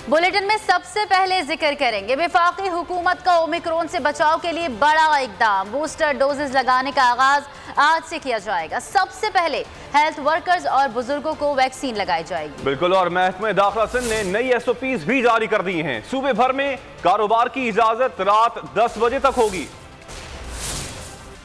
Bulletin में सबसे पहले जिक्र करेंगे वफाकी हुकूमत का ओमिक्रॉन से बचाव के लिए बड़ा इकदाम। बूस्टर डोजेस लगाने का आगाज आज से किया जाएगा। सबसे पहले हेल्थ वर्कर्स और बुजुर्गों को वैक्सीन लगाई जाएगी। बिल्कुल, और महकमे दाखिला सिंध ने नई SOPs भी जारी कर दी हैं। सूबे भर में कारोबार की इजाजत रात 10 बजे तक होगी।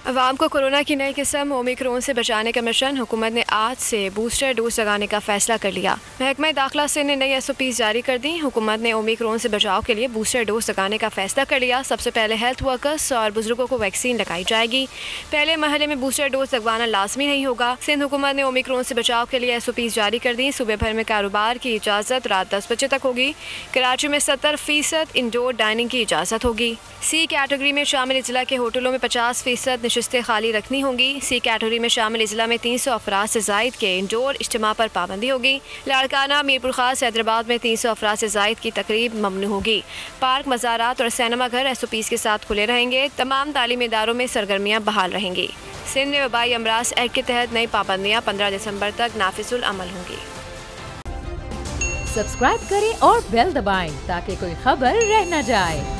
अवाम को कोरोना की नई किस्म ओमिक्रॉन से बचाने का मिशन, हुकूमत ने आज से बूस्टर डोज लगाने का फैसला कर लिया। महकमा दाखिला से ने नई SOPs जारी कर दी। हुकूमत ने ओमिक्रॉन से बचाव के लिए बूस्टर डोज लगाने का फैसला कर लिया। सबसे पहले हेल्थ वर्कर्स और बुजुर्गों को वैक्सीन लगाई जाएगी। पहले मरहले में बूस्टर डोज लगवाना लाजमी नहीं होगा। सिंध हुकूमत ने ओमिक्रॉन से बचाव के लिए SOPs जारी कर दी। सूबे भर में कारोबार की इजाज़त रात 10 बजे तक होगी। कराची में 70% इंडोर डाइनिंग की इजाज़त होगी। C कैटेगरी में शामिल जिला के होटलों में 50% नशिस्तें खाली रखनी होंगी। C कैटेगरी में शामिल जिला में 300 अफराद से जायद के इंडोर इज्तिमा पर पाबंदी होगी। लाड़काना, मीरपुर खास, हैदराबाद में 300 अफराद से जायद की तकरीब ममनू होगी। पार्क, मज़ारात और सिनेमा घर SOPs के साथ खुले रहेंगे। तमाम तालीमी इदारों में सरगर्मियाँ बहाल रहेंगी। सिंध में वबाई अमराज एक्ट के तहत नई पाबंदियाँ 15 दिसंबर तक नाफिजुल अमल होंगी। सब्सक्राइब करें और बेल दबाएं ताकि कोई खबर रह न जाए।